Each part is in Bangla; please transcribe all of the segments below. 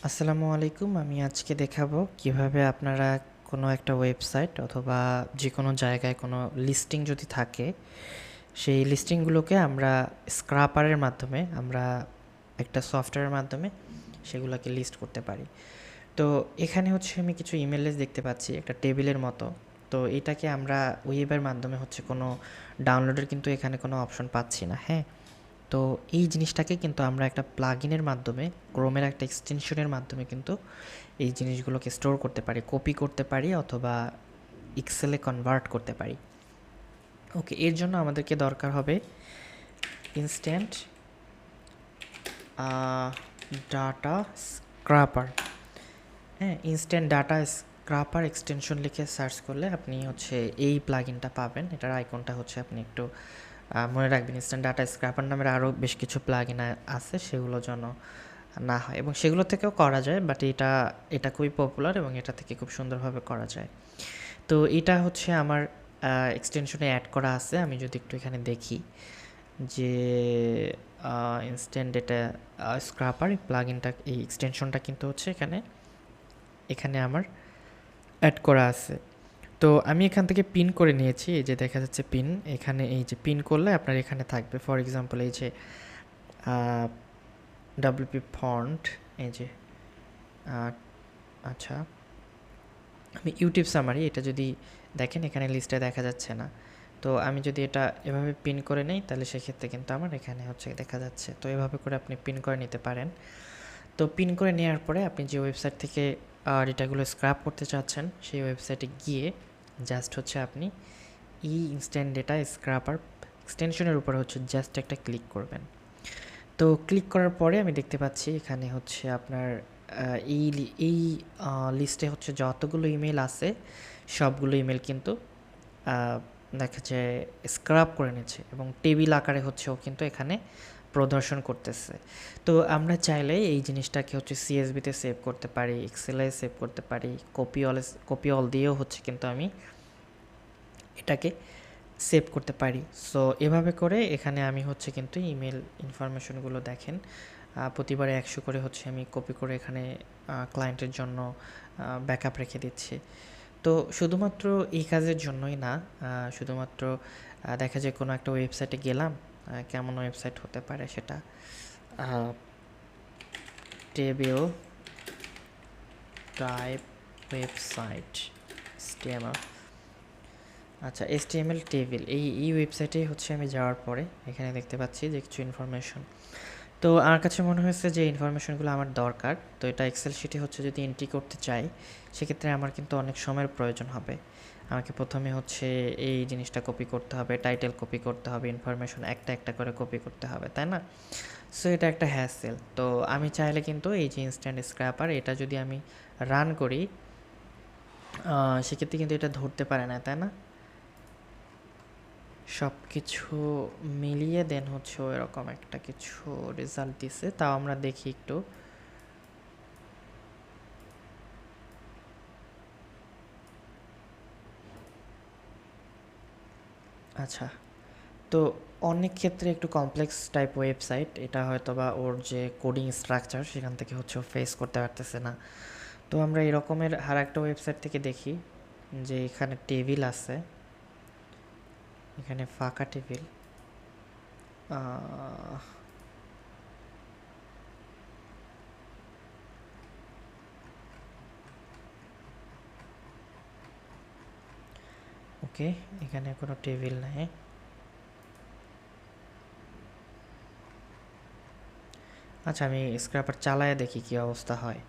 আসসালামু আলাইকুম। আমি আজকে দেখাবো কিভাবে আপনারা কোনো একটা ওয়েবসাইট অথবা যে কোনো জায়গায় কোনো লিস্টিং যদি থাকে, সেই লিস্টিংগুলোকে আমরা স্ক্রাপারের মাধ্যমে আমরা একটা সফটওয়্যারের মাধ্যমে সেগুলোকে লিস্ট করতে পারি। তো এখানে হচ্ছে আমি কিছু ইমেল লিস্ট দেখতে পাচ্ছি একটা টেবিলের মতো। তো এটাকে আমরা ওয়েবের মাধ্যমে হচ্ছে কোনো ডাউনলোডের কিন্তু এখানে কোনো অপশন পাচ্ছি না, হ্যাঁ? তো এই জিনিসটাকে কিন্তু আমরা একটা প্লাগইনের মাধ্যমে ক্রোমের একটা এক্সটেনশনের মাধ্যমে কিন্তু এই জিনিসগুলোকে স্টোর করতে পারি, কপি করতে পারি অথবা এক্সেলে কনভার্ট করতে পারি। ওকে, এর জন্য আমাদেরকে দরকার হবে ইনস্ট্যান্ট ডাটা স্ক্রাপার। হ্যাঁ, ইনস্ট্যান্ট ডাটা স্ক্রাপার এক্সটেনশন লিখে সার্চ করলে আপনি হচ্ছে এই প্লাগইনটা পাবেন। এটার আইকনটা হচ্ছে আপনি একটু মনে রাখবেন, ইনস্ট্যান্ট ডাটা স্ক্রাপার নামের আরও বেশ কিছু প্লাগইন আছে, সেগুলো যেন না হয়, এবং সেগুলো থেকেও করা যায়, বাট এটা খুবই পপুলার এবং এটা থেকে খুব সুন্দরভাবে করা যায়। তো এটা হচ্ছে আমার এক্সটেনশনে অ্যাড করা আছে। আমি যদি একটু এখানে দেখি যে ইনস্ট্যান্ট ডেটা স্ক্রাপার প্লাগইনটা, এই এক্সটেনশনটা কিন্তু হচ্ছে এখানে আমার অ্যাড করা আছে। তো আমি এখান থেকে পিন করে নিয়েছি, এই যে দেখা যাচ্ছে পিন, এখানে এই যে পিন করলে আপনার এখানে থাকবে। ফর এক্সাম্পল এই যে ডাব্লিউপি ফন্ট, এই যে আচ্ছা, আমি ইউটিউব সামারি এটা যদি দেখেন এখানে লিস্টে দেখা যাচ্ছে না। তো আমি যদি এটা এভাবে পিন করে নেই তাহলে সেক্ষেত্রে কিন্তু আমার এখানে হচ্ছে দেখা যাচ্ছে। তো এভাবে করে আপনি পিন করে নিতে পারেন। তো পিন করে নেওয়ার পরে আপনি যে ওয়েবসাইট থেকে ডেটাগুলো স্ক্র্যাপ করতে চাচ্ছেন সেই ওয়েবসাইটে গিয়ে জাস্ট হচ্ছে আপনি ইনস্ট্যান্ট ডেটা স্ক্র্যাপার এক্সটেনশনের উপরে হচ্ছে জাস্ট একটা ক্লিক করবেন। তো ক্লিক করার পরে আমি দেখতে পাচ্ছি এখানে হচ্ছে আপনার এই লিস্টে হচ্ছে যতগুলো ইমেল আছে সবগুলো ইমেল কিন্তু দেখা যায় স্ক্রাব করে নিচ্ছে এবং টেবিল আকারে হচ্ছে ও কিন্তু এখানে প্রদর্শন করতেছে। তো আমরা চাইলে এই জিনিসটাকে হচ্ছে সিএসবিতে সেভ করতে পারি, এক্সেলে সেভ করতে পারি, কপি অল দিয়েও হচ্ছে কিন্তু আমি এটাকে সেভ করতে পারি। সো এভাবে করে এখানে আমি হচ্ছে কিন্তু ইমেল ইনফরমেশনগুলো দেখেন প্রতিবারে 100 করে হচ্ছে আমি কপি করে এখানে ক্লায়েন্টের জন্য ব্যাকআপ রেখে দিচ্ছি। তো শুধুমাত্র এই কাজের জন্যই না, শুধুমাত্র দেখা যায় কোনো একটা ওয়েবসাইটে গেলাম, কেমন ওয়েবসাইট হতে পারে সেটা, টেবিল টাইপ ওয়েবসাইট HTML, আচ্ছা HTML টেবিল, এই ওয়েবসাইটেই হচ্ছে আমি যাওয়ার পরে এখানে দেখতে পাচ্ছি যে কিছু ইনফরমেশন। তো আমার কাছে মনে হয়েছে যে ইনফরমেশনগুলো আমার দরকার। তো এটা এক্সেল শিটে হচ্ছে যদি এন্ট্রি করতে চাই সেক্ষেত্রে আমার কিন্তু অনেক সময়ের প্রয়োজন হবে। আমাকে প্রথমে হচ্ছে এই জিনিসটা কপি করতে হবে, টাইটেল কপি করতে হবে, ইনফরমেশন একটা একটা করে কপি করতে হবে, তাই না? সো এটা একটা হ্যাসেল। তো আমি চাইলে কিন্তু এই যে ইনস্ট্যান্ট স্ক্র্যাপার এটা যদি আমি রান করি সেক্ষেত্রে কিন্তু এটা ধরতে পারে না, তাই না? সব কিছু মিলিয়ে দেন হচ্ছে এরকম একটা কিছু রেজাল্ট দিছে। তাও আমরা দেখি একটু। আচ্ছা, তো অনেক ক্ষেত্রে একটু কমপ্লেক্স টাইপ ওয়েবসাইট, এটা হয়তো বা ওর যে কোডিং স্ট্রাকচার সেখান থেকে হচ্ছে ফেস করতে পারতেছে না। তো আমরা এরকমের আর একটা ওয়েবসাইট থেকে দেখি যে এখানে টেবিল আছে, এখানে ফাঁকা টেবিল, ওকে, এখানে কোনো টেবিল নাই। আচ্ছা, আমি স্ক্র্যাপার চালায় দেখি কি অবস্থা হয়।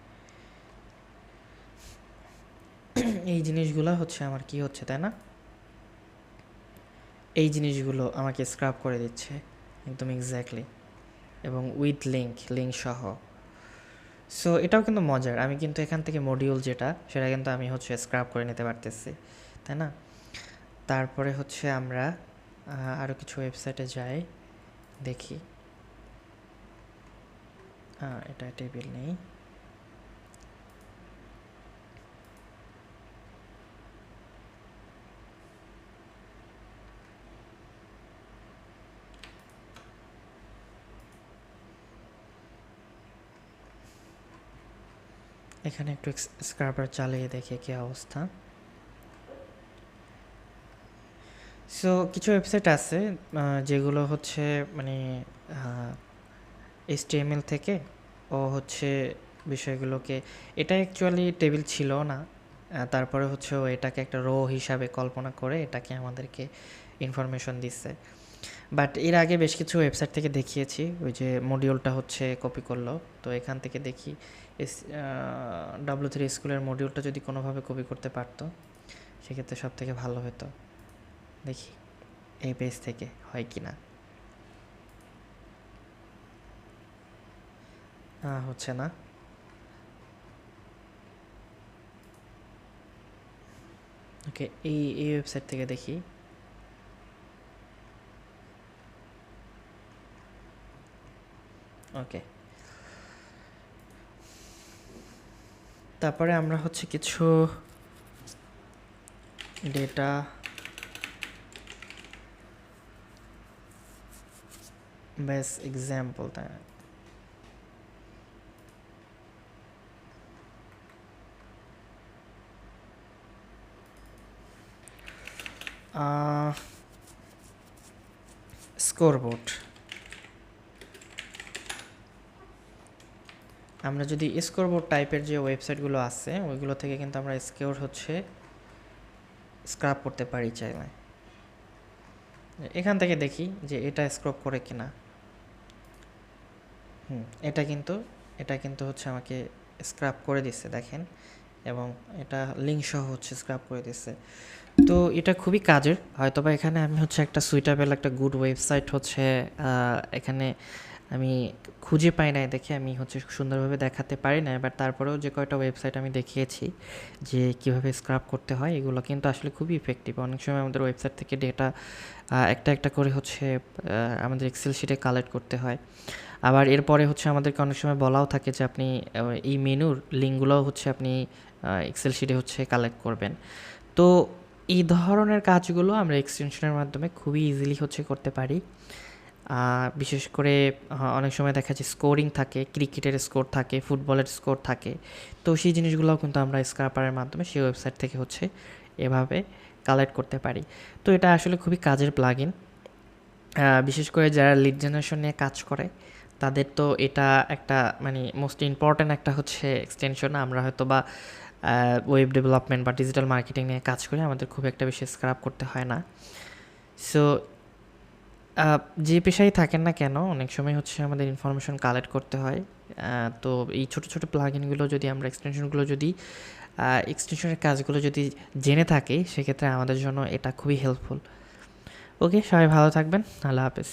এই জিনিসগুলো হচ্ছে আমার কি হচ্ছে, তাই না? এই জিনিসগুলো আমাকে স্ক্র্যাপ করে দিচ্ছে একদম এক্স্যাক্টলি, এবং উইথ লিঙ্ক সহ। সো এটাও কিন্তু মজার, আমি কিন্তু এখান থেকে মডিউল যেটা সেটা কিন্তু আমি হচ্ছে স্ক্র্যাপ করে নিতে পারতেছি, তাই না? তারপরে হচ্ছে আমরা আরও কিছু ওয়েবসাইটে যাই, দেখি। এটা টেবিল নেই। এখানে একটু স্ক্রাবার চালিয়ে দেখি কী অবস্থা। সো কিছু ওয়েবসাইট আছে যেগুলো হচ্ছে মানে HTML থেকে ও হচ্ছে বিষয়গুলোকে, এটা অ্যাকচুয়ালি টেবিল ছিল না, তারপরে হচ্ছে ও এটাকে একটা রো হিসাবে কল্পনা করে এটাকে আমাদেরকে ইনফরমেশন দিচ্ছে। বাট এর আগে বেশ কিছু ওয়েবসাইট থেকে দেখিয়েছি, ওই যে মডিউলটা হচ্ছে কপি করলো, তো এখান থেকে দেখি W3 স্কুলের মডিউলটা যদি কোনোভাবে কপি করতে পারতো সেক্ষেত্রে সব থেকে ভালো হতো। দেখি এই পেজ থেকে হয় কি না। হচ্ছে না। ওকে, এই ওয়েবসাইট থেকে দেখি। ওকে, তারপরে আমরা হচ্ছে কিছু ডেটা বেস এক্সাম্পল, তাই স্কোরবোর্ড। আমরা যদি স্কোরবোর্ড টাইপের যে ওয়েবসাইটগুলো আছে ওইগুলো থেকে কিন্তু আমরা স্কোর হচ্ছে স্ক্রাব করতে পারি চাইলে। এখান থেকে দেখি যে এটা স্ক্রপ করে কিনা। এটা কিন্তু হচ্ছে আমাকে স্ক্রাব করে দিচ্ছে, দেখেন, এবং এটা লিঙ্ক সহ হচ্ছে স্ক্রাব করে দিচ্ছে। তো এটা খুবই কাজের, হয়তোবা এখানে আমি হচ্ছে একটা সুইটেবল একটা গুড ওয়েবসাইট হচ্ছে এখানে আমি খুঁজে পাই নাই দেখে আমি হচ্ছে সুন্দরভাবে দেখাতে পারি না, বাট তারপরেও যে কয়টা ওয়েবসাইট আমি দেখিয়েছি যে কিভাবে স্ক্রাব করতে হয় এগুলো কিন্তু আসলে খুবই ইফেক্টিভ। অনেক সময় আমাদের ওয়েবসাইট থেকে ডেটা একটা একটা করে হচ্ছে আমাদের এক্সেল শিটে কালেক্ট করতে হয়। আবার এরপরে হচ্ছে আমাদেরকে অনেক সময় বলাও থাকে যে আপনি এই মেনুর লিঙ্কগুলোও হচ্ছে আপনি এক্সেল শিটে হচ্ছে কালেক্ট করবেন। তো এই ধরনের কাজগুলো আমরা এক্সটেনশনের মাধ্যমে খুবই ইজিলি হচ্ছে করতে পারি। বিশেষ করে অনেক সময় দেখা যায় স্কোরিং থাকে, ক্রিকেটের স্কোর থাকে, ফুটবলের স্কোর থাকে, তো সেই জিনিসগুলোও কিন্তু আমরা স্ক্রাপারের মাধ্যমে সেই ওয়েবসাইট থেকে হচ্ছে এভাবে কালেক্ট করতে পারি। তো এটা আসলে খুবই কাজের প্লাগইন, বিশেষ করে যারা লিড জেনারেশন নিয়ে কাজ করে তাদের তো এটা একটা মানে মোস্ট ইম্পর্ট্যান্ট একটা হচ্ছে এক্সটেনশন। আমরা হয়তো বা ওয়েব ডেভেলপমেন্ট বা ডিজিটাল মার্কেটিং নিয়ে কাজ করি, আমাদের খুব একটা বেশি স্ক্রাব করতে হয় না। সো যে পেশায় থাকেন না কেন অনেক সময় হচ্ছে আমাদের ইনফরমেশন কালেক্ট করতে হয়। তো এই ছোটো ছোটো প্লাগইনগুলো যদি আমরা এক্সটেনশনের কাজগুলো যদি জেনে থাকি সেক্ষেত্রে আমাদের জন্য এটা খুবই হেল্পফুল। ওকে, সবাই ভালো থাকবেন। আল্লাহ হাফেজ।